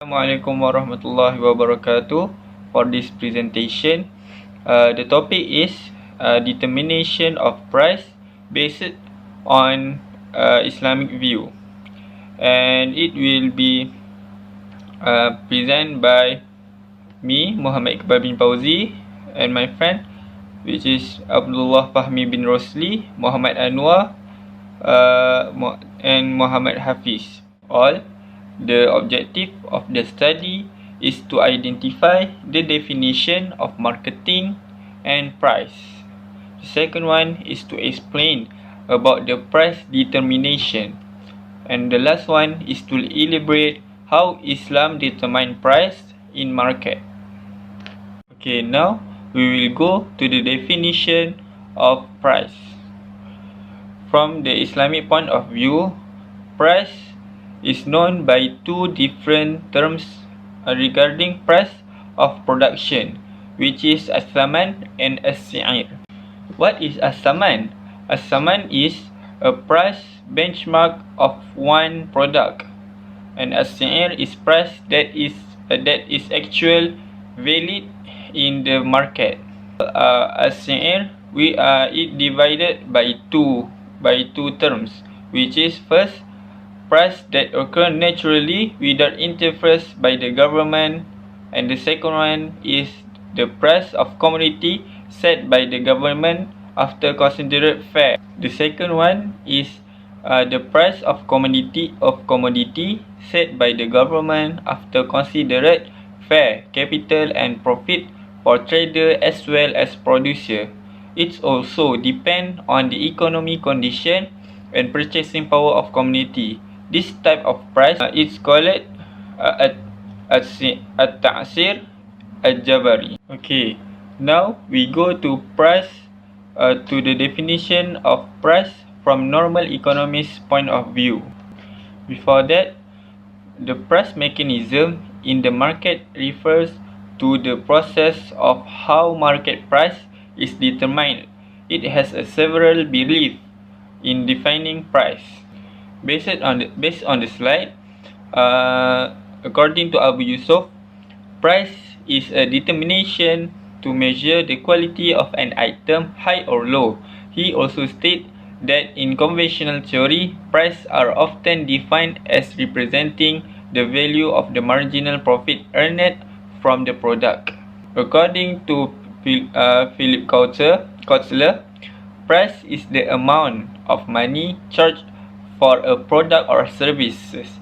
Assalamualaikum warahmatullahi wabarakatuh. For this presentation, the topic is determination of price based on Islamic view, and it will be presented by me, Muhammad Iqbal bin Fauzi, and my friend, which is Abdullah Fahmi bin Rosli, Muhammad Anwar, and Muhammad Hafiz. All the objective of the study is to identify the definition of marketing and price. The second one is to explain about the price determination. And the last one is to elaborate how Islam determine price in market. Okay, now we will go to the definition of price. From the Islamic point of view, price is known by two different terms regarding price of production, which is as-saman and as-si'ir. What is as-saman? As-saman is a price benchmark of one product, and as-si'ir is price that is actual valid in the market. As-si'ir it divided by two terms, which is first, price that occur naturally without interference by the government, and the second one is the price of commodity set by the government after considered fair. The second one is the price of commodity set by the government after considered fair capital and profit for trader as well as producer. It also depends on the economic condition and purchasing power of community. This type of price is called at-ta'sir al-jabari. Okay, now we go to price, to the definition of price from normal economist point of view. Before that, the price mechanism in the market refers to the process of how market price is determined. It has several beliefs in defining price. Based on the slide, according to Abu Yusuf, price is a determination to measure the quality of an item, high or low. He also states that in conventional theory, prices are often defined as representing the value of the marginal profit earned from the product. According to Philip Kotler, price is the amount of money charged for a product or services.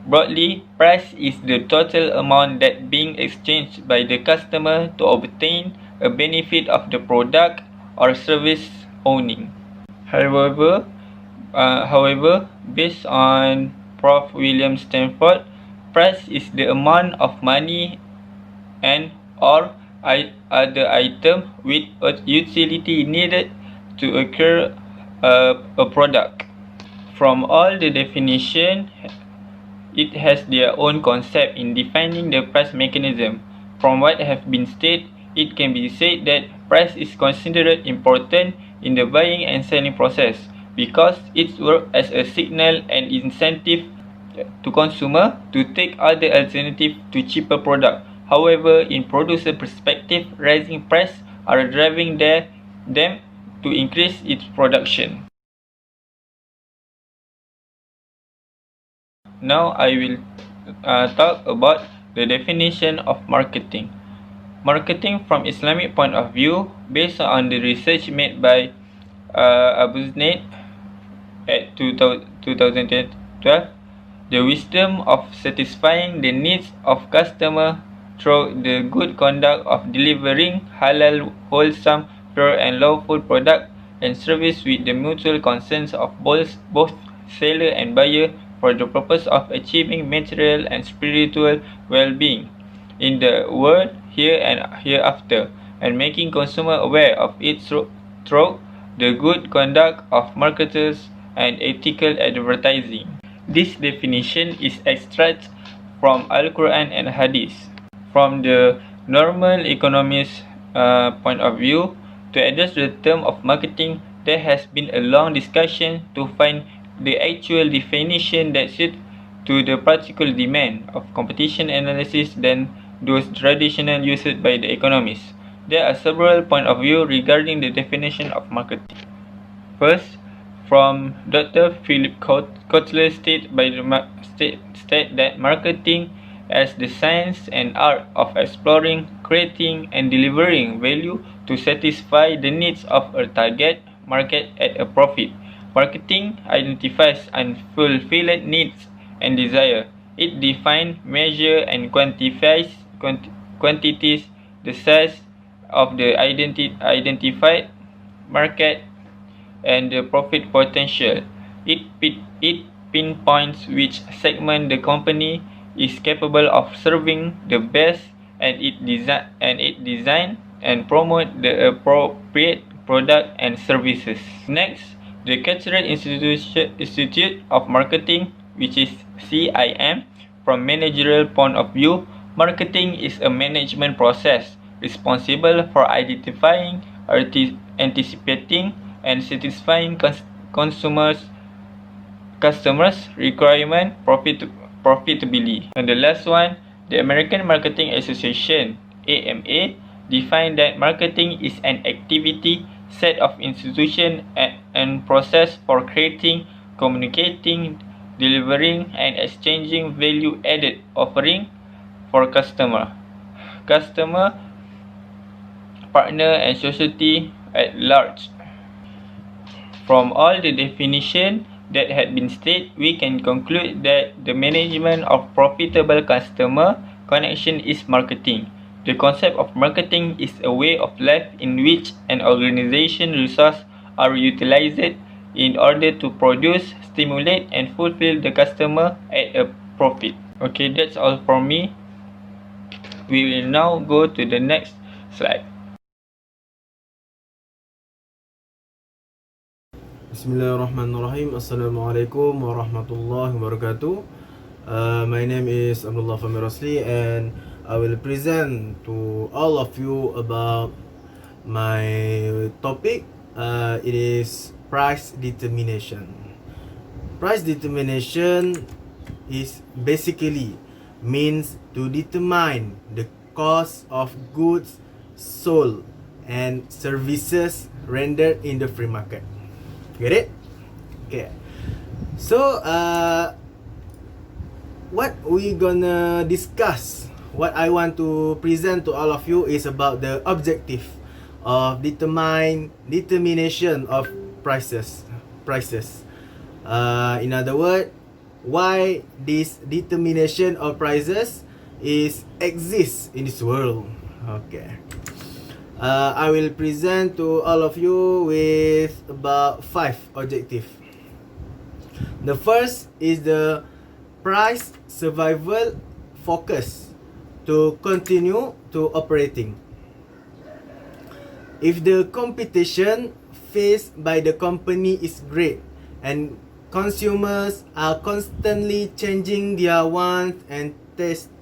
Broadly, price is the total amount that being exchanged by the customer to obtain a benefit of the product or service owning. However, based on Prof. William Stanford, price is the amount of money and or other item with utility needed to acquire a product. From all the definition, it has their own concept in defining the price mechanism. From what have been stated, it can be said that price is considered important in the buying and selling process because it works as a signal and incentive to consumer to take other alternative to cheaper product. However, in producer perspective, rising price are driving them to increase its production. Now I will talk about the definition of marketing. Marketing from Islamic point of view, based on the research made by Abu Zaid at 2012, the wisdom of satisfying the needs of customer through the good conduct of delivering halal, wholesome, pure and lawful product and service with the mutual consent of both seller and buyer for the purpose of achieving material and spiritual well-being in the world here and hereafter, and making consumer aware of it through the good conduct of marketers and ethical advertising. This definition is extracted from Al-Quran and Hadith. From the normal economist point of view, to address the term of marketing, there has been a long discussion to find the actual definition that should to the practical demand of competition analysis than those traditional used by the economists. There are several points of view regarding the definition of marketing. First, from Dr. Philip Kotler state that marketing as the science and art of exploring, creating, and delivering value to satisfy the needs of a target market at a profit. Marketing identifies unfulfilled needs and desire. It defines, measures, and quantifies quantities the size of the identified market and the profit potential. It pinpoints which segment the company is capable of serving the best, and it design and promote the appropriate product and services. Next, the Cultural Institute of Marketing, which is CIM, from managerial point of view, marketing is a management process responsible for identifying, anticipating, and satisfying customers' requirement profitably. And the last one, the American Marketing Association (AMA) defined that marketing is an activity, set of institution and process for creating, communicating, delivering, and exchanging value-added offering for customer, partner, and society at large. From all the definition that had been stated, we can conclude that the management of profitable customer connection is marketing. The concept of marketing is a way of life in which an organization resources are utilized in order to produce, stimulate, and fulfill the customer at a profit. Okay, that's all from me. We will now go to the next slide. Bismillahirrahmanirrahim. Assalamualaikum warahmatullahi wabarakatuh. My name is Abdullah Fahmi Rosli, and I will present to all of you about my topic. It is price determination. Price determination is basically means to determine the cost of goods sold and services rendered in the free market. Get it? Okay. So, what we gonna discuss, what I want to present to all of you is about the objective of determination of prices. In other words, why this determination of prices exists in this world. Okay. I will present to all of you with about 5 objectives. The first is the price survival focus to continue to operating. If the competition faced by the company is great and consumers are constantly changing their wants and tastes,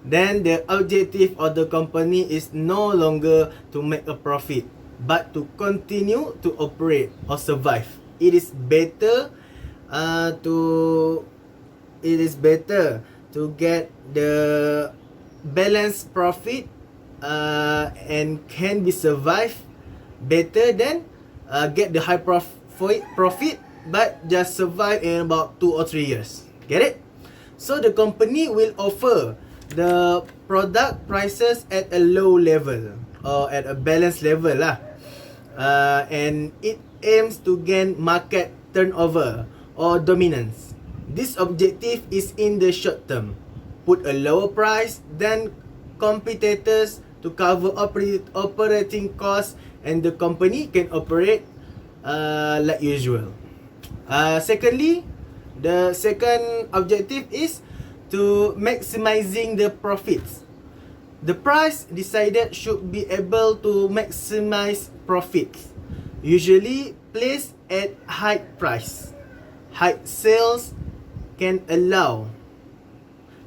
then the objective of the company is no longer to make a profit, but to continue to operate or survive. It is better to get the balanced profit and can be survived better than get the high profit but just survive in about 2 or 3 years. Get it? So the company will offer the product prices at a low level or at a balanced level lah, and it aims to gain market turnover or dominance. This objective is in the short term. Put a lower price than competitors to cover operating costs, and the company can operate like usual. Secondly, the second objective is to maximizing the profits. The price decided should be able to maximize profits, usually placed at high price. High sales can allow.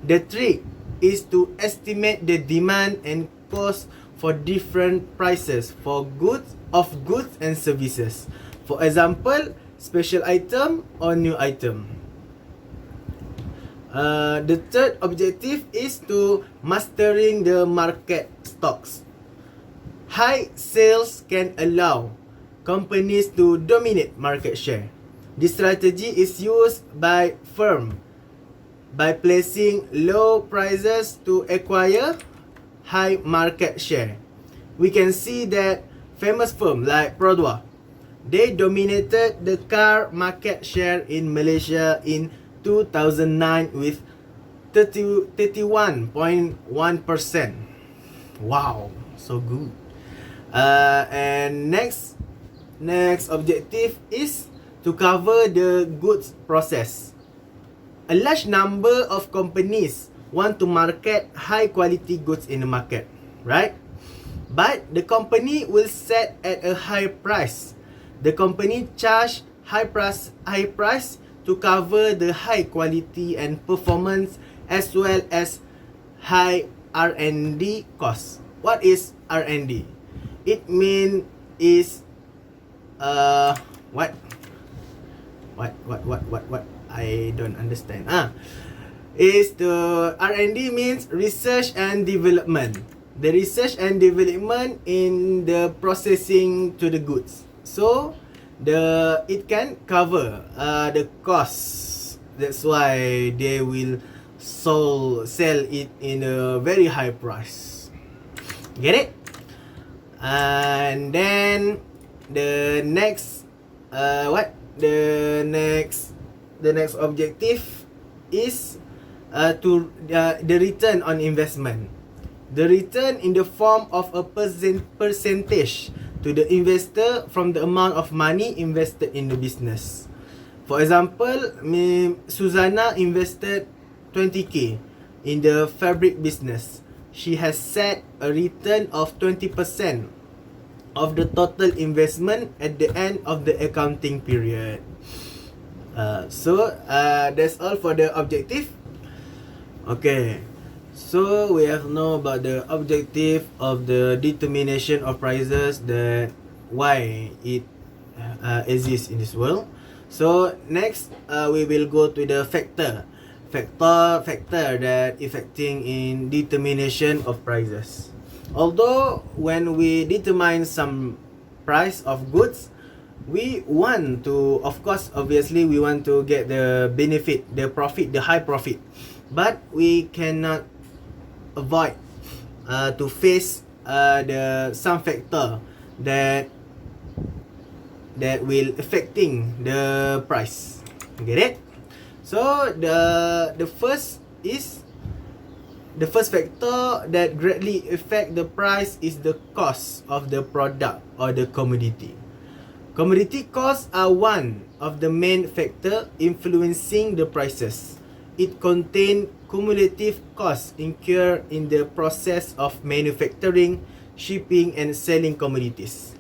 The trick is to estimate the demand and cost for different prices for goods and services. For example, special item or new item. The third objective is to mastering the market stocks. High sales can allow companies to dominate market share. This strategy is used by firms by placing low prices to acquire high market share. We can see that famous firms like Prodwa, they dominated the car market share in Malaysia in 2009 with 31.1%. Wow, so good. And next objective is to cover the goods process. A large number of companies want to market high quality goods in the market, right? But the company will set at a high price. The company charge high price to cover the high quality and performance as well as high R&D costs. What is R&D? It means is what? I don't understand. Is the R&D means research and development. The research and development in the processing to the goods. So it can cover the costs. That's why they will sell it in a very high price. Get it? And then the next the next objective is to the return on investment. The return in the form of a percentage to the investor from the amount of money invested in the business. For example, Susanna invested 20k in the fabric business. She has set a return of 20% of the total investment at the end of the accounting period. So that's all for the objective. Okay, so we have know about the objective of the determination of prices, that why it exists in this world. So next we will go to the factor that affecting in determination of prices. Although when we determine some price of goods, we want to, of course, obviously we want to get the benefit, the profit, the high profit, but we cannot avoid to face the some factor that will affecting the price. Get it? So the first factor that greatly affect the price is the cost of the product or the commodity. Commodity costs are one of the main factor influencing the prices. It contains cumulative costs incurred in the process of manufacturing, shipping, and selling commodities.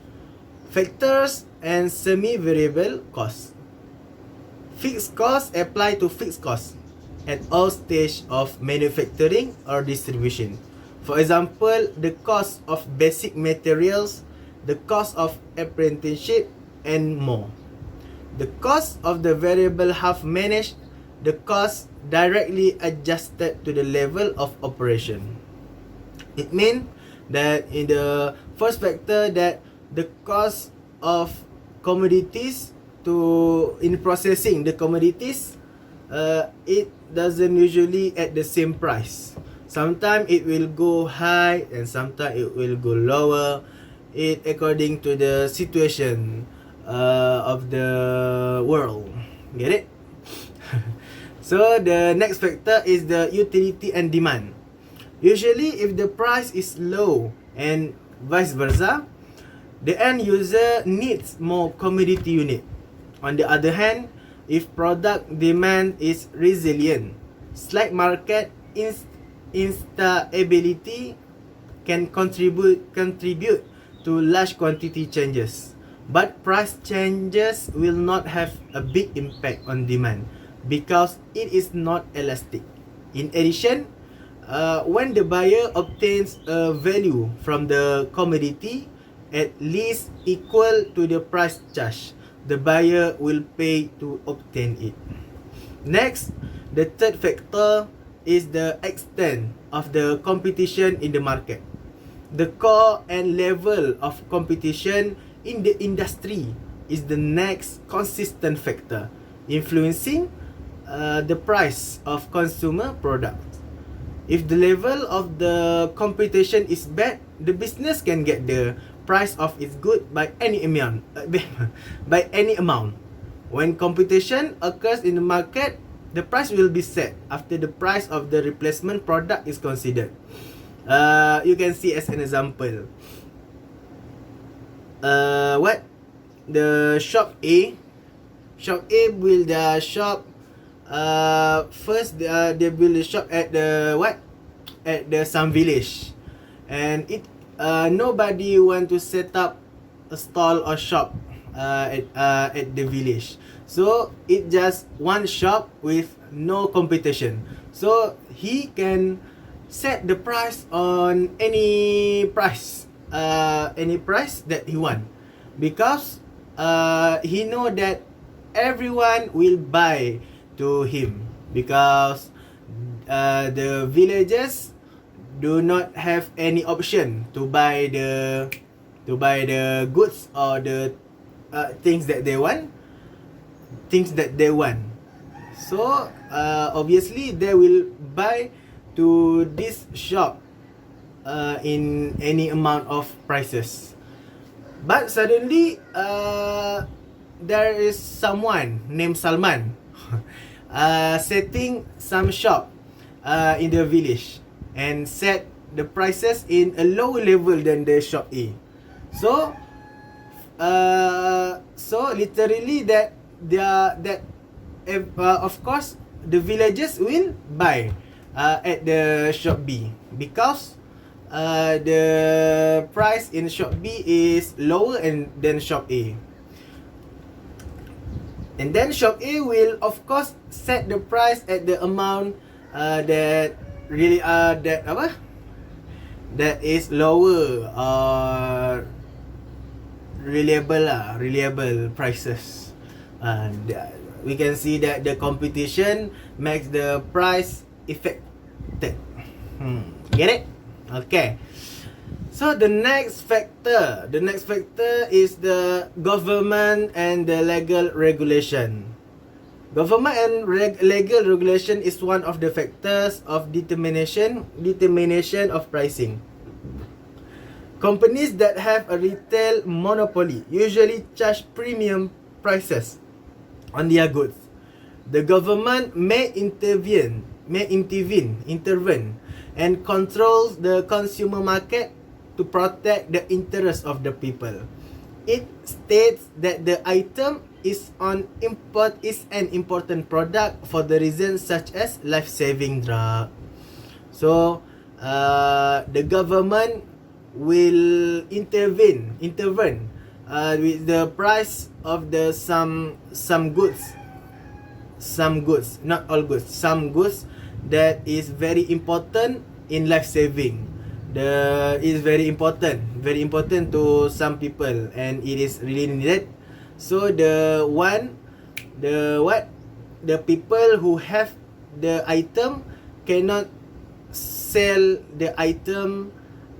Factors and semi-variable costs. Fixed costs apply to fixed costs at all stages of manufacturing or distribution. For example, the cost of basic materials, the cost of apprenticeship, and more. The cost of the variable have managed the cost directly adjusted to the level of operation. It means that in the first factor that the cost of commodities in processing the commodities, it doesn't usually at the same price. Sometimes it will go high and sometimes it will go lower. It according to the situation of the world. Get it? So the next factor is the utility and demand. Usually if the price is low and vice versa, the end user needs more commodity unit. On the other hand, if product demand is resilient, slight market instability can contribute to large quantity changes. But price changes will not have a big impact on demand because it is not elastic. In addition, when the buyer obtains a value from the commodity at least equal to the price charged, the buyer will pay to obtain it. Next, The third factor is the extent of the competition in the market. The core and level of competition in the industry is the next consistent factor influencing the price of consumer products. If the level of the competition is bad, the business can get the price of its good by any amount. When competition occurs in the market, the price will be set after the price of the replacement product is considered. You can see as an example. The shop A will the shop first they build the shop at the some village, and nobody want to set up a stall or shop at the village, so it just one shop with no competition, so he can set the price on any price that he want, because he know that everyone will buy to him, because the villagers do not have any option to buy the goods or the things that they want. So obviously they will buy to this shop in any amount of prices. But suddenly there is someone named Salman setting some shop in the village and set the prices in a lower level than the shop A. So literally of course the villagers will buy at the shop B, because the price in shop B is lower than shop A. And then shop A will of course set the price at the amount that really that is lower or reliable prices. We can see that the competition makes the price affected. Get it? Okay. So the next factor is the government and the legal regulation. Government and legal regulation is one of the factors of determination of pricing. Companies that have a retail monopoly usually charge premium prices on their goods. The government may intervene and controls the consumer market to protect the interests of the people. It states that the item is an important product for the reasons such as life-saving drug. So the government will intervene with the price of the some goods, not all goods, some goods that is very important in life-saving. Is very important to some people, and it is really needed. So the people who have the item cannot sell the item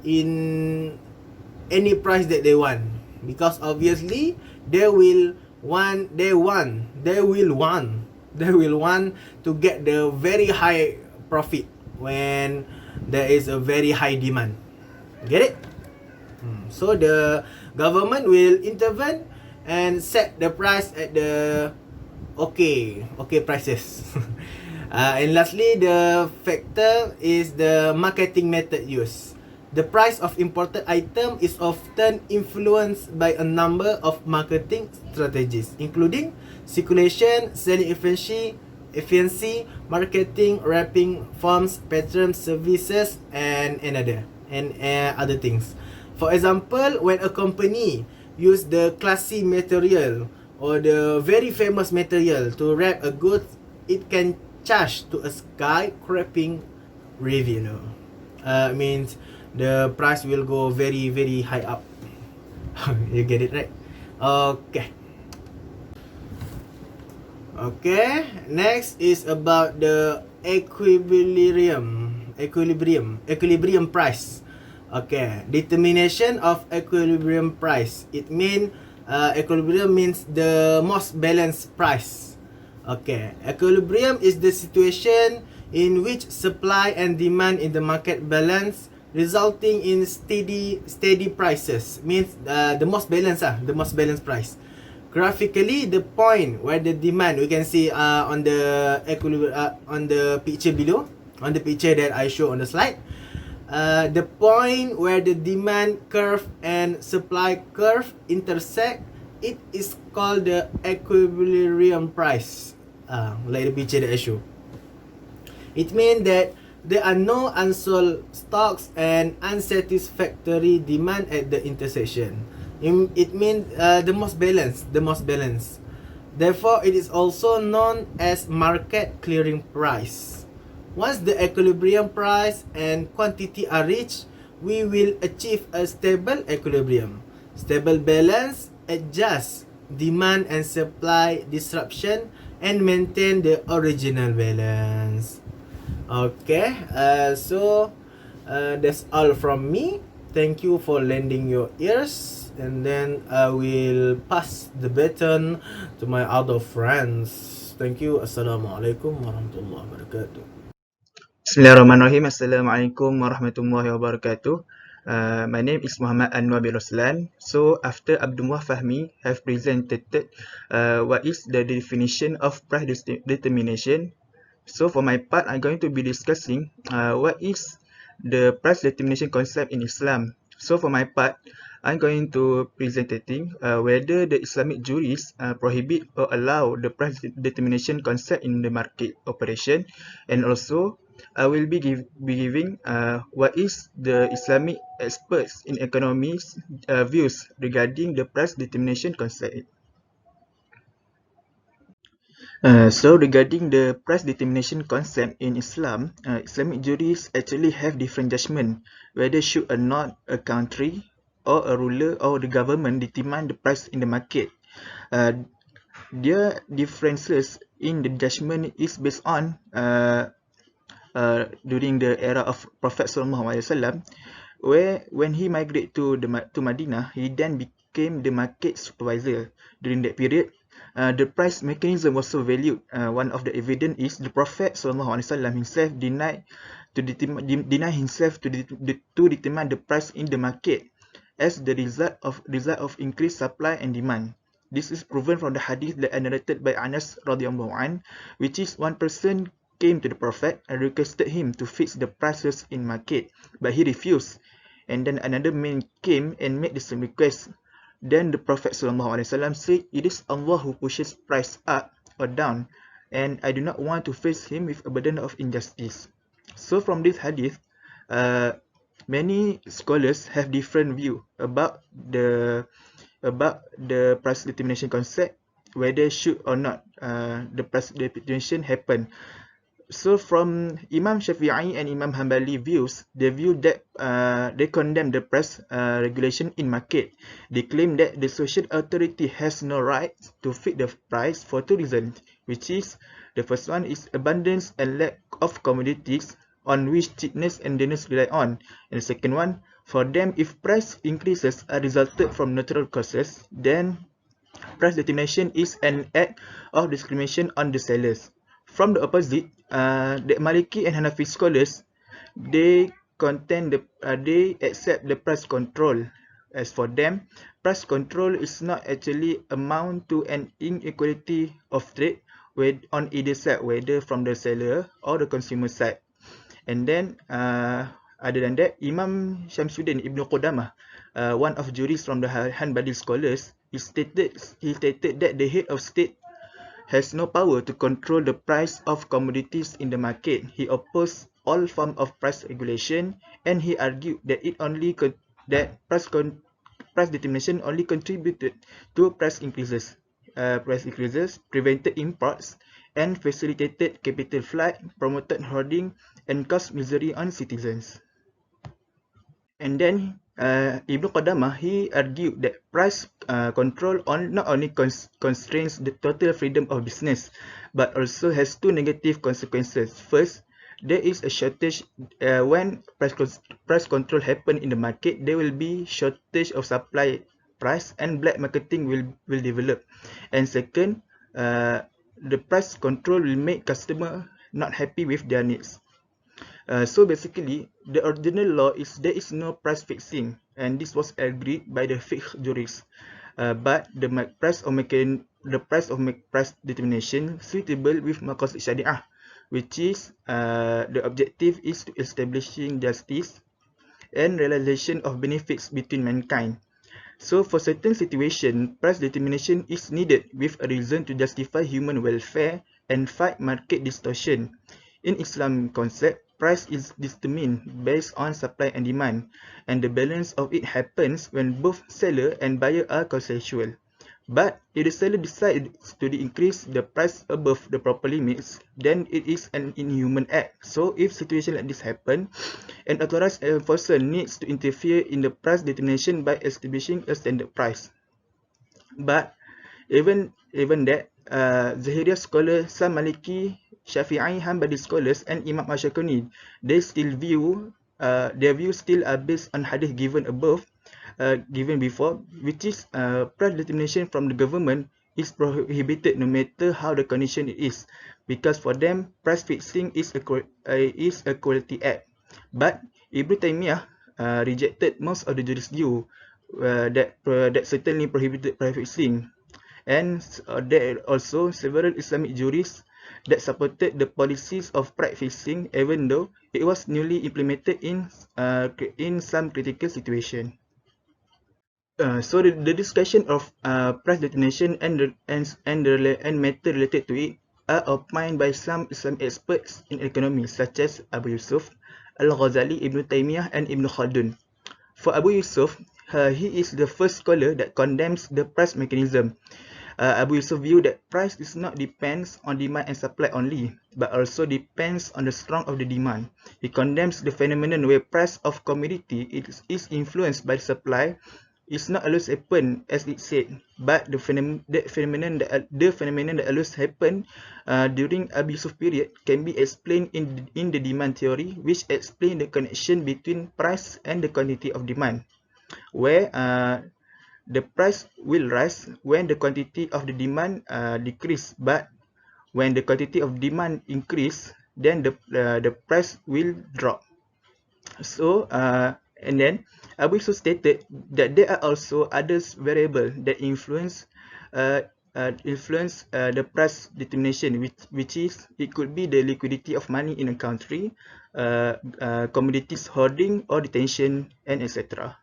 in any price that they want, because obviously they will want to get the very high profit when there is a very high demand. Get it? So the government will intervene and set the price at the okay prices. And lastly, the factor is the marketing method used. The price of imported item is often influenced by a number of marketing strategies, including circulation, selling efficiency, marketing, wrapping, forms, pattern, services, and other things. For example, when a company use the classy material or the very famous material to wrap a good, it can charge to a skyscraping revenue. Means the price will go very, very high up. You get it right? Okay. Okay, next is about the equilibrium price. Okay, determination of equilibrium price. It mean equilibrium means the most balanced price. Okay, equilibrium is the situation in which supply and demand in the market balance, resulting in steady prices. Means the most balanced price. Graphically, the point where the demand, we can see on the equilibrium on the picture below, on the picture that I show on the slide. The point where the demand curve and supply curve intersect, it is called the equilibrium price. Like the picture that I show. It means that there are no unsold stocks and unsatisfactory demand at the intersection. It means the most balanced. Therefore, it is also known as market clearing price. Once the equilibrium price and quantity are reached, we will achieve a stable equilibrium. Stable balance adjusts demand and supply disruption and maintain the original balance. Okay, that's all from me. Thank you for lending your ears, and then I will pass the baton to my other friends. Thank you. Assalamualaikum warahmatullahi wabarakatuh. Bismillahirrahmanirrahim. Assalamualaikum warahmatullahi wabarakatuh. My name is Muhammad Anwar bin Roslan. So after Abdullah Fahmi have presented what is the definition of price determination. So for my part, I'm going to be discussing what is the price determination concept in Islam. So for my part, I'm going to presenting whether the Islamic juris prohibit or allow the price determination concept in the market operation, and also I will be giving what is the Islamic experts in economics views regarding the price determination concept. So regarding the price determination concept in Islam, Islamic juris actually have different judgment whether should or not a country or a ruler or the government determine the price in the market. Their differences in the judgment is based on during the era of Prophet SAW, where when he migrated to Medina, he then became the market supervisor. During that period, the price mechanism was so valued. One of the evidence is the Prophet SAW himself deny himself to determine the price in the market as the result of increased supply and demand. This is proven from the hadith that narrated by Anas radhiyallahu anhu, which is one person came to the Prophet and requested him to fix the prices in market, but he refused. And then another man came and made the same request. Then the Prophet ﷺ said, "It is Allah who pushes price up or down, and I do not want to face him with a burden of injustice." So from this hadith, many scholars have different view about the price determination concept, whether should or not the price determination happen. So from Imam Shafi'i and Imam Hanbali views, they view that they condemn the price regulation in market. They claim that the social authority has no right to fix the price for two reasons, which is the first one is abundance and lack of commodities on which cheapness and dearness rely on, and the second one, for them, if price increases are resulted from natural causes, then price determination is an act of discrimination on the sellers. From the opposite, the Maliki and Hanafi scholars, they they accept the price control. As for them, price control is not actually amount to an inequality of trade on either side, whether from the seller or the consumer side. And then, other than that, Imam Shamsuddin Ibn Qudamah, one of jurists from the Hanbali scholars, he stated that the head of state has no power to control the price of commodities in the market. He opposed all form of price regulation, and he argued that price determination only contributed to price increases. Prevented imports and facilitated capital flight, promoted hoarding, and caused misery on citizens. And then Ibn Qudamah, he argued that price control not only constrains the total freedom of business, but also has two negative consequences. First, there is a shortage when price control happen in the market. There will be shortage of supply price and black marketing will develop. And second, the price control will make customer not happy with their needs. So basically, the original law is there is no price fixing, and this was agreed by the fiqh jurists. But the price determination suitable with maqasid syariah, which is the objective is to establishing justice and realization of benefits between mankind. So for certain situation, price determination is needed with a reason to justify human welfare and fight market distortion. In Islam concept, price is determined based on supply and demand, and the balance of it happens when both seller and buyer are consensual. But if the seller decides to increase the price above the proper limits, then it is an inhuman act. So if situation like this happen, an authorized enforcer needs to interfere in the price determination by establishing a standard price. But even that, Zahiriya scholar, some Maliki, Shafi'i, Hanbali scholars, and Imam Ashakuni, they still view their views still are based on hadith given before, which is price determination from the government is prohibited no matter how the condition it is, because for them price fixing is a quality act. But Ibn Taymiyyah rejected most of the jurist view that certainly prohibited price fixing, and there are also several Islamic jurists that supported the policies of price fixing, even though it was newly implemented in some critical situation. So the discussion of price determination and matter related to it are opined by some Islamic experts in economy, such as Abu Yusuf, Al-Ghazali, Ibn Taymiyyah, and Ibn Khaldun. For Abu Yusuf, he is the first scholar that condemns the price mechanism. Abu Yusuf view that price is not depends on demand and supply only, but also depends on the strength of the demand. He condemns the phenomenon where price of commodity is influenced by supply. It's not always happen as it said, but the phenomenon that always happen during Abu Yusuf period can be explained in the demand theory, which explain the connection between price and the quantity of demand, where the price will rise when the quantity of the demand decrease, but when the quantity of demand increase, then the price will drop. So and then Abu Yusuf stated that there are also other variables that influence the price determination, which is it could be the liquidity of money in a country, commodities hoarding or detention, and etc.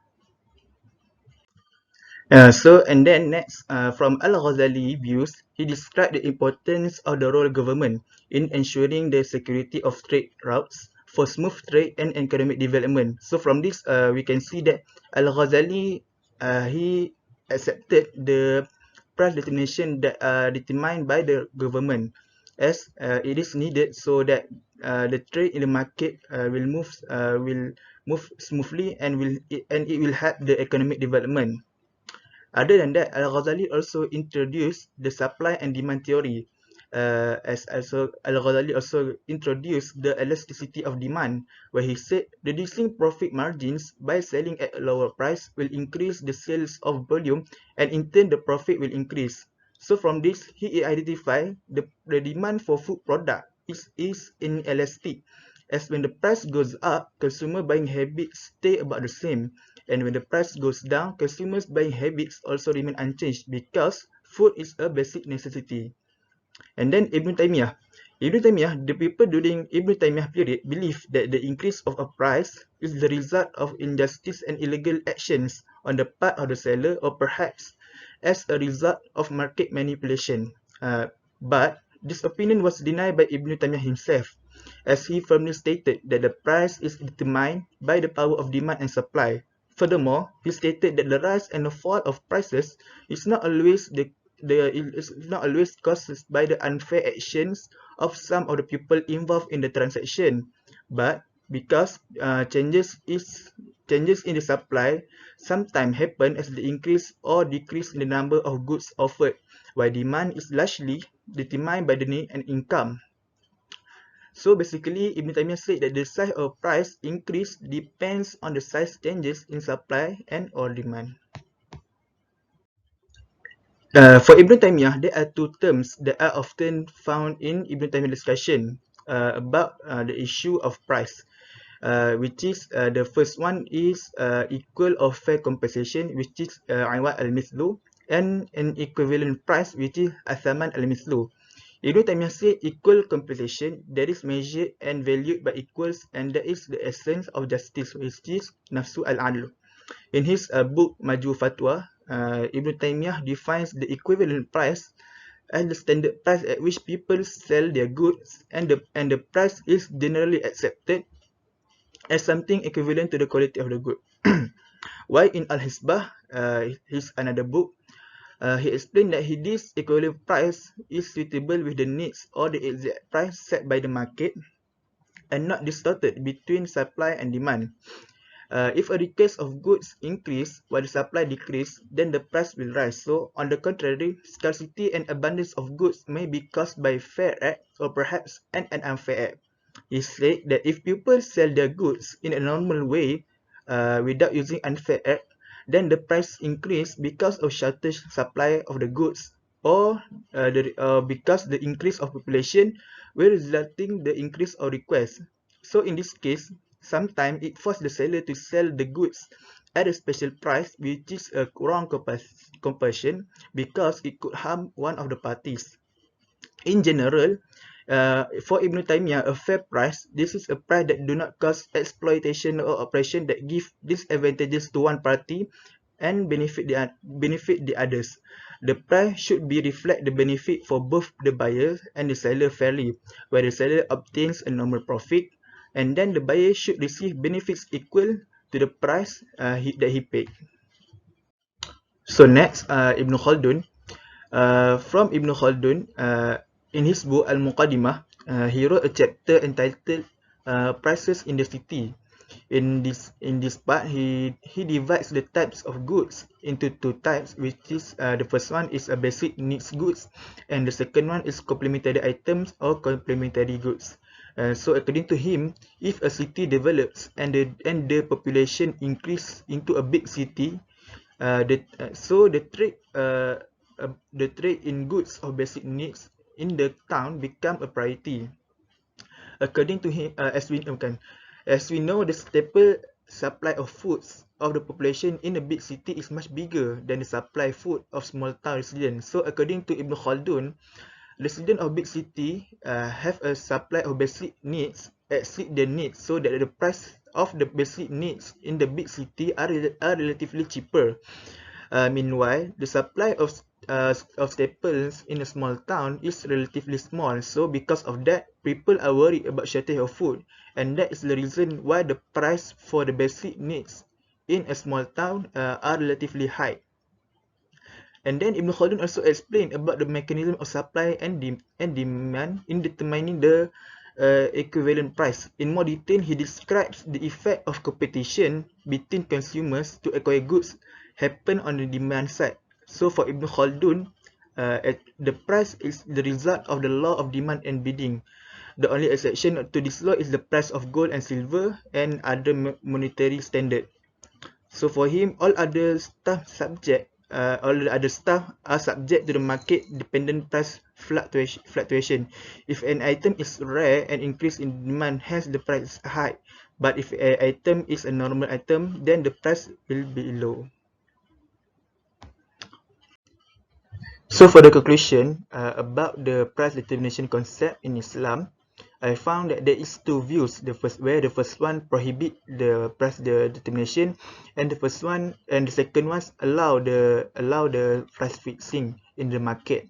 And then next, from Al-Ghazali views, he described the importance of the role of government in ensuring the security of trade routes for smooth trade and economic development. So from this, we can see that Al-Ghazali, he accepted the price determination that are determined by the government, as it is needed so that the trade in the market will move smoothly and it will help the economic development. Other than that, Al-Ghazali also introduced the supply and demand theory. As also Al-Ghazali also introduced the elasticity of demand, where he said reducing profit margins by selling at a lower price will increase the sales of volume, and in turn the profit will increase. So from this, he identified the demand for food product is inelastic, as when the price goes up, consumer buying habits stay about the same, and when the price goes down, consumers' buying habits also remain unchanged because food is a basic necessity. And then Ibn Taymiyyah. The people during Ibn Taymiyyah period believed that the increase of a price is the result of injustice and illegal actions on the part of the seller, or perhaps as a result of market manipulation. But this opinion was denied by Ibn Taymiyyah himself, as he firmly stated that the price is determined by the power of demand and supply. Furthermore, he stated that the rise and the fall of prices is not always caused by the unfair actions of some of the people involved in the transaction, but because changes changes in the supply sometimes happen as the increase or decrease in the number of goods offered, while demand is largely determined by the need and income. So basically, Ibn Taymiyyah said that the size of price increase depends on the size changes in supply and or demand. For Ibn Taymiyyah, there are two terms that are often found in Ibn Taymiyyah discussion about the issue of price, which is the first one is equal or fair compensation, which is Iwad al-Mithlu, and an equivalent price, which is Athaman al-Mithlu. Ibn Taymiyyah said equal compensation that is measured and valued by equals, and that is the essence of justice, which is Nafsu al-Adl. In his book Maju Fatwa, Ibn Taymiyyah defines the equivalent price as the standard price at which people sell their goods, and the price is generally accepted as something equivalent to the quality of the good. While in Al-Hisbah, his another book, he explained that this equivalent price is suitable with the needs or the exact price set by the market and not distorted between supply and demand. If a request of goods increase while the supply decrease, then the price will rise. So, on the contrary, scarcity and abundance of goods may be caused by fair act or perhaps an unfair act. He said that if people sell their goods in a normal way without using unfair act, then the price increase because of shortage supply of the goods, or because the increase of population will resulting the increase of request. So in this case, sometimes it forces the seller to sell the goods at a special price, which is a wrong compulsion because it could harm one of the parties. In general, for Ibn Taymiyyah, a fair price, this is a price that do not cause exploitation or oppression that give disadvantages to one party and benefit the others. The price should be reflect the benefit for both the buyer and the seller fairly, where the seller obtains a normal profit, and then the buyer should receive benefits equal to the price that he paid. So next, Ibn Khaldun. From Ibn Khaldun, in his book Al-Muqaddimah, he wrote a chapter entitled Prices in the City. In this part, he divides the types of goods into two types, which is the first one is a basic needs goods, and the second one is complementary items or complementary goods. So according to him, if a city develops and the population increase into a big city, the trade in goods of basic needs in the town become a priority. According to him, as we know, the staple supply of foods of the population in a big city is much bigger than the supply food of small town residents. So according to Ibn Khaldun, residents of big city have a supply of basic needs exceed their needs, so that the price of the basic needs in the big city are relatively cheaper. Meanwhile, the supply of staples in a small town is relatively small. So because of that, people are worried about shortage of food, and that is the reason why the price for the basic needs in a small town are relatively high. And then Ibn Khaldun also explained about the mechanism of supply and demand in determining the equivalent price. In more detail, he describes the effect of competition between consumers to acquire goods happen on the demand side. So for Ibn Khaldun, the price is the result of the law of demand and bidding. The only exception to this law is the price of gold and silver and other monetary standard. So for him, all the other stuff are subject to the market dependent price fluctuation. If an item is rare and increase in demand, hence the price is high. But if an item is a normal item, then the price will be low. So for the conclusion about the price determination concept in Islam, I found that there is two views. The first one prohibit the price determination, and the second one allow the price fixing in the market.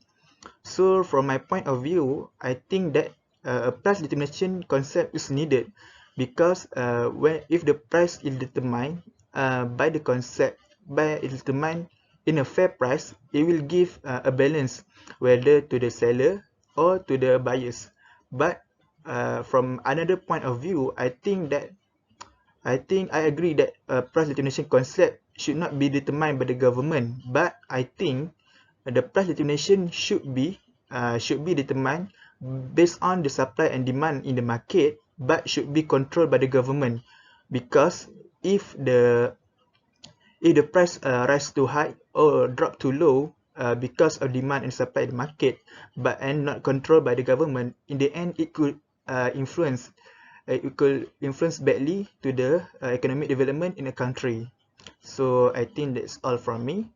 So from my point of view, I think that a price determination concept is needed because if the price is determined determined in a fair price, it will give a balance whether to the seller or to the buyers. But from another point of view, I think that I think I agree that price determination concept should not be determined by the government, but I think the price determination should be determined based on the supply and demand in the market, but should be controlled by the government, because if the price rise too high or drop too low because of demand and supply in the market, but and not controlled by the government, in the end it could influence badly to the economic development in a country. So I think that's all from me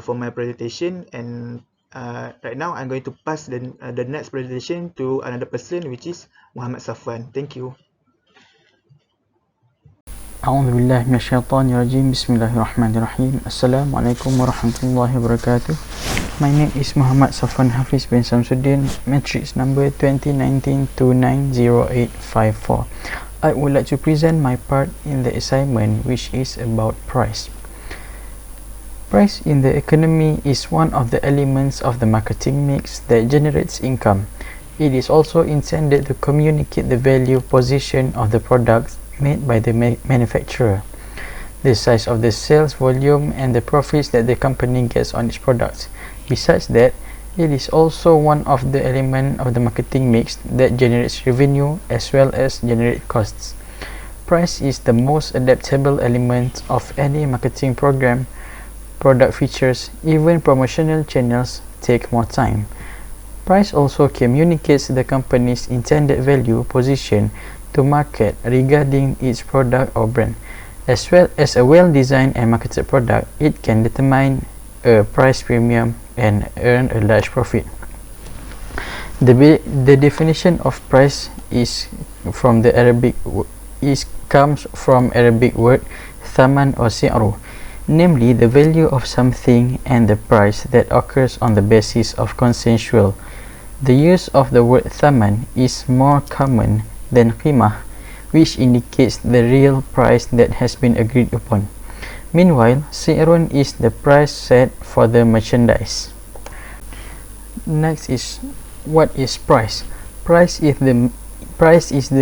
for my presentation, and right now I'm going to pass the next presentation to another person, which is Muhammad Safwan. Thank you. A'udzubillahi minasyaitonirrajim. Bismillahirrahmanirrahim. Assalamualaikum warahmatullahi wabarakatuh. My name is Muhammad Safwan Hafiz bin Samsuddin, matrix number 2019-290854. I would like to present my part in the assignment, which is about price. Price in the economy is one of the elements of the marketing mix that generates income. It is also intended to communicate the value position of the products made by the manufacturer, the size of the sales volume, and the profits that the company gets on its products. Besides that, it is also one of the elements of the marketing mix that generates revenue as well as generate costs. Price is the most adaptable element of any marketing program. Product features, even promotional channels, take more time. Price also communicates the company's intended value position to market regarding its product or brand. As well as a well-designed and marketed product, it can determine a price premium and earn a large profit. The definition of price comes from Arabic word thaman or si'ru, namely the value of something and the price that occurs on the basis of consensual. The use of the word thaman is more common than qimah, which indicates the real price that has been agreed upon. Meanwhile, si'run is the price set for the merchandise. Next is, what is price? Price is the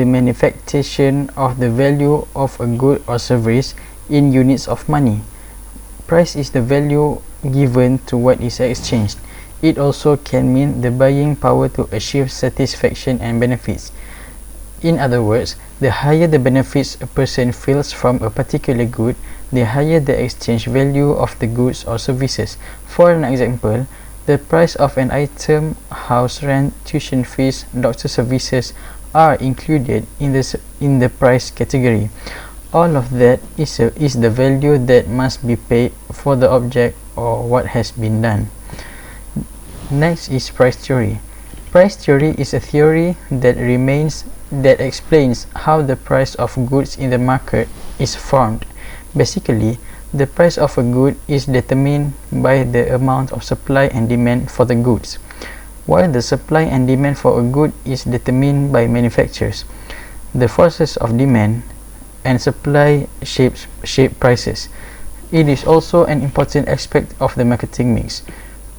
manifestation of the value of a good or service in units of money. Price is the value given to what is exchanged. It also can mean the buying power to achieve satisfaction and benefits. In other words, the higher the benefits a person feels from a particular good, the higher the exchange value of the goods or services. For an example, the price of an item, house rent, tuition fees, doctor services are included in the price category. All of that is the value that must be paid for the object or what has been done. Next is price theory. Price theory is a theory that explains how the price of goods in the market is formed. Basically, the price of a good is determined by the amount of supply and demand for the goods, while the supply and demand for a good is determined by manufacturers. The forces of demand and supply shape prices. It is also an important aspect of the marketing mix.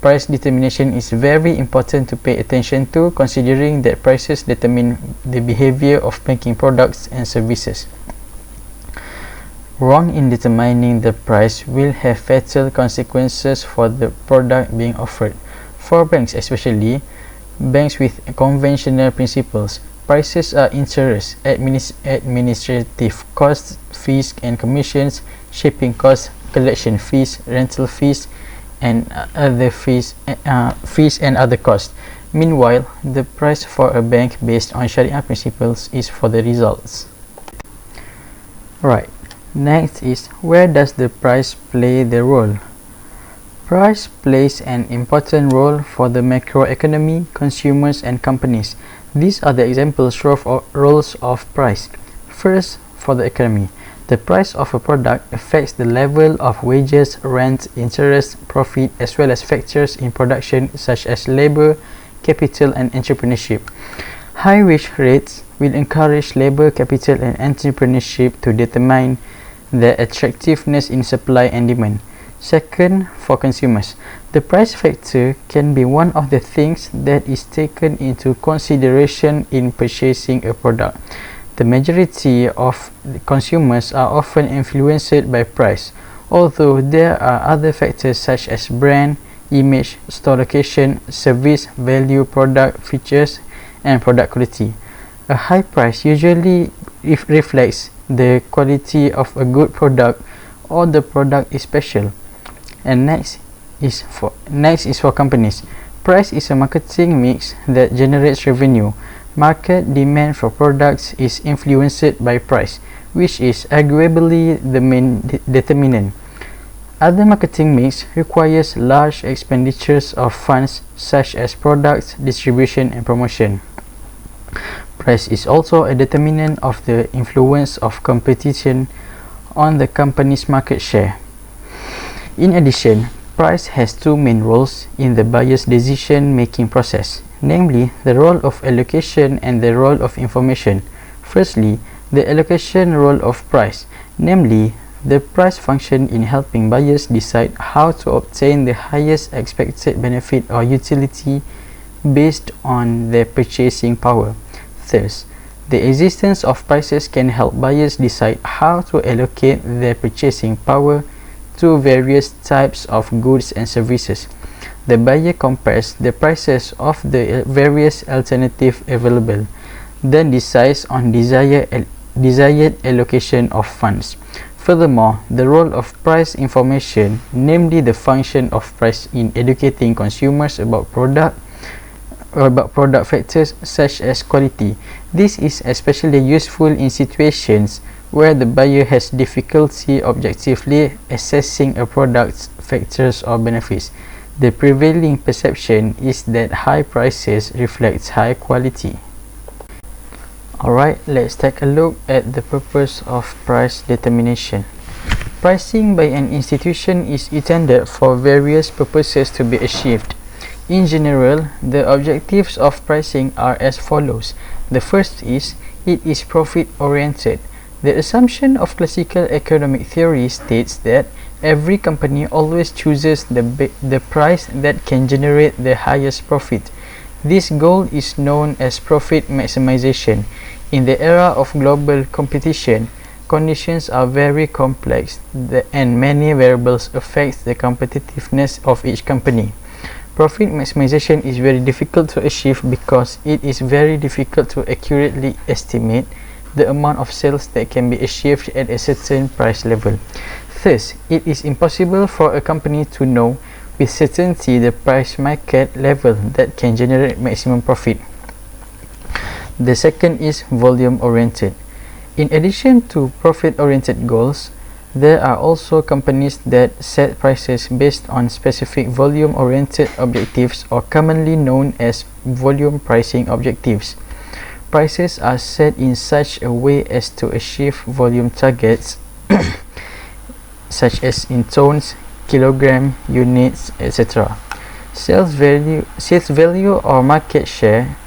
Price determination is very important to pay attention to, considering that prices determine the behavior of banking products and services. Wrong in determining the price will have fatal consequences for the product being offered. For banks, especially banks with conventional principles, prices are interest, administrative costs, fees and commissions, shipping costs, collection fees, rental fees, and other fees and other costs. Meanwhile, the price for a bank based on Sharia principles is for the results. Right. Next is, where does the price play the role? Price plays an important role for the macroeconomy, consumers, and companies. These are the examples of roles of price. First, for the economy. The price of a product affects the level of wages, rent, interest, profit, as well as factors in production such as labor, capital, and entrepreneurship. High wage rates will encourage labor, capital, and entrepreneurship to determine the attractiveness in supply and demand. Second, for consumers. The price factor can be one of the things that is taken into consideration in purchasing a product. The majority of the consumers are often influenced by price, although there are other factors such as brand, image, store location, service, value, product features, and product quality. A high price usually reflects the quality of a good product or the product is special. And next is for companies. Price is a marketing mix that generates revenue. Market demand for products is influenced by price, which is arguably the main determinant. Other marketing mix requires large expenditures of funds such as products, distribution, and promotion. Price is also a determinant of the influence of competition on the company's market share. In addition, price has two main roles in the buyer's decision-making process, namely the role of allocation and the role of information. Firstly, the allocation role of price, namely the price function in helping buyers decide how to obtain the highest expected benefit or utility based on their purchasing power. Thus, the existence of prices can help buyers decide how to allocate their purchasing power to various types of goods and services. The buyer compares the prices of the various alternatives available, then decides on desired allocation of funds. Furthermore, the role of price information, namely the function of price in educating consumers about product factors such as quality. This is especially useful in situations where the buyer has difficulty objectively assessing a product's factors or benefits. The prevailing perception is that high prices reflect high quality. Alright, let's take a look at the purpose of price determination. Pricing by an institution is intended for various purposes to be achieved. In general, the objectives of pricing are as follows. The first is, it is profit-oriented. The assumption of classical economic theory states that every company always chooses the price that can generate the highest profit. This goal is known as profit maximization. In the era of global competition, conditions are very complex and many variables affect the competitiveness of each company. Profit maximization is very difficult to achieve because it is very difficult to accurately estimate the amount of sales that can be achieved at a certain price level. Thus, it is impossible for a company to know with certainty the price market level that can generate maximum profit. The second is volume-oriented. In addition to profit-oriented goals, there are also companies that set prices based on specific volume-oriented objectives, or commonly known as volume pricing objectives. Prices are set in such a way as to achieve volume targets such as in tons, kilogram, units, etc. Sales value or market share.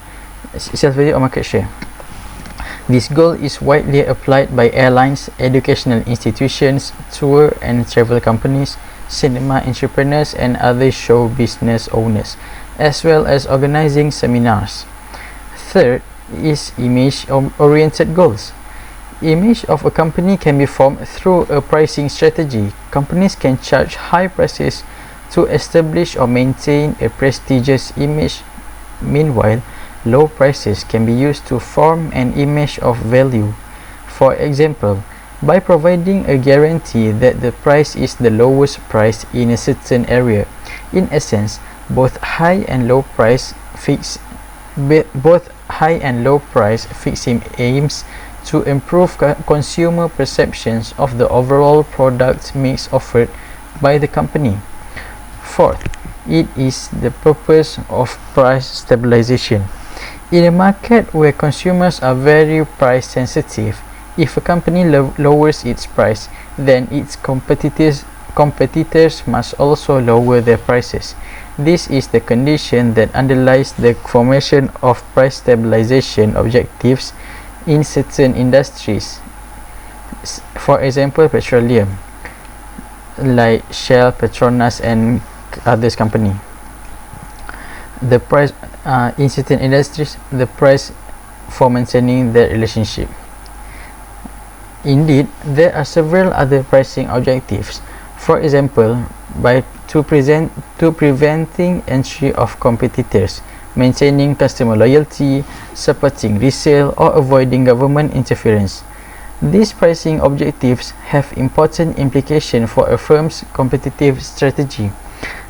This goal is widely applied by airlines, educational institutions, tour and travel companies, cinema entrepreneurs, and other show business owners, as well as organizing seminars. Third is image-oriented goals. Image of a company can be formed through a pricing strategy. Companies can charge high prices to establish or maintain a prestigious image. Meanwhile, low prices can be used to form an image of value. For example, by providing a guarantee that the price is the lowest price in a certain area. In essence, both high and low price fixing aims to improve consumer perceptions of the overall product mix offered by the company. Fourth, it is the purpose of price stabilization. In a market where consumers are very price sensitive, if a company lowers its price, then its competitors must also lower their prices. This is the condition that underlies the formation of price stabilization objectives in certain industries. For example, petroleum, like Shell, Petronas, and others company. The price in certain industries, the price for maintaining that relationship. Indeed, there are several other pricing objectives. For example, preventing entry of competitors, maintaining customer loyalty, supporting resale, or avoiding government interference. These pricing objectives have important implications for a firm's competitive strategy.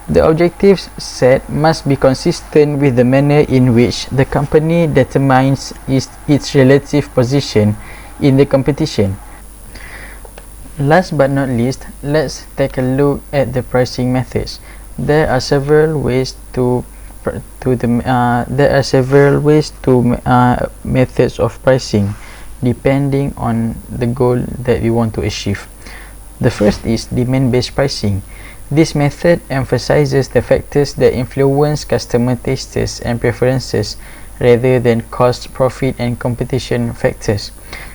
The objectives set must be consistent with the manner in which the company determines its relative position in the competition. Last but not least, let's take a look at the pricing methods. There are several ways methods of pricing depending on the goal that we want to achieve. The first is demand-based pricing. This method emphasizes the factors that influence customer tastes and preferences rather than cost, profit, and competition factors.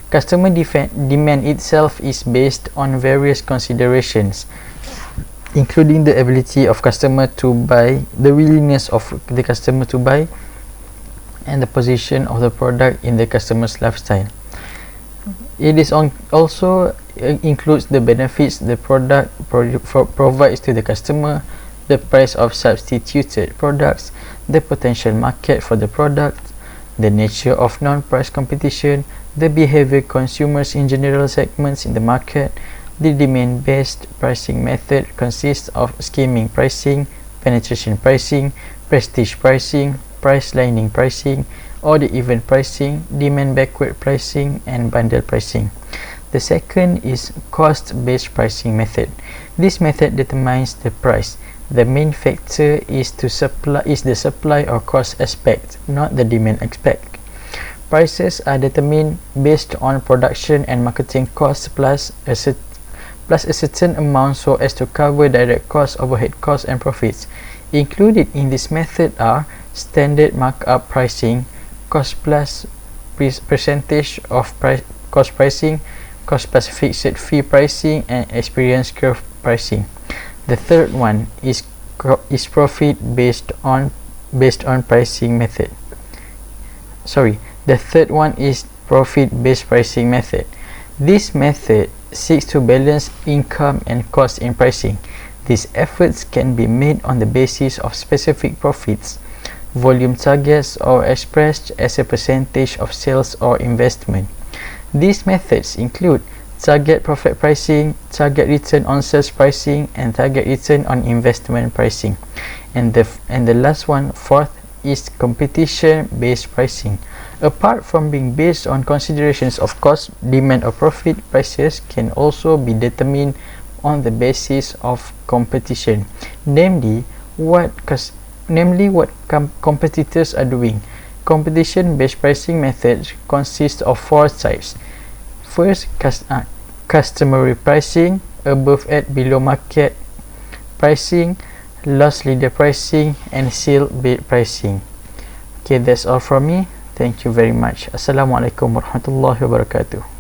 Customer demand itself is based on various considerations, including the ability of customer to buy, the willingness of the customer to buy, and the position of the product in the customer's lifestyle. It is also includes the benefits the product provides to the customer, the price of substituted products, the potential market for the product, the nature of non-price competition, the behavior consumers in general segments in the market. The demand-based pricing method consists of skimming pricing, penetration pricing, prestige pricing, price lining pricing, or the event pricing, demand backward pricing, and bundle pricing. The second is cost-based pricing method. This method determines the price. The main factor is the supply or cost aspect, not the demand aspect. Prices are determined based on production and marketing costs plus a certain amount so as to cover direct costs, overhead costs, and profits. Included in this method are standard markup pricing, cost plus percentage of cost pricing, cost plus fixed fee pricing, and experience curve pricing. The third one is profit based on pricing method. The third one is profit-based pricing method. This method seeks to balance income and cost in pricing. These efforts can be made on the basis of specific profits, volume targets, or expressed as a percentage of sales or investment. These methods include target profit pricing, target return on sales pricing, and target return on investment pricing. And the last one, fourth, is competition-based pricing. Apart from being based on considerations of cost, demand, or profit, prices can also be determined on the basis of competition, namely what competitors are doing. Competition-based pricing methods consist of four types. First, customary pricing, above at below market pricing, loss leader pricing, and seal bid pricing. Okay, that's all from me. Thank you very much. Assalamualaikum warahmatullahi wabarakatuh.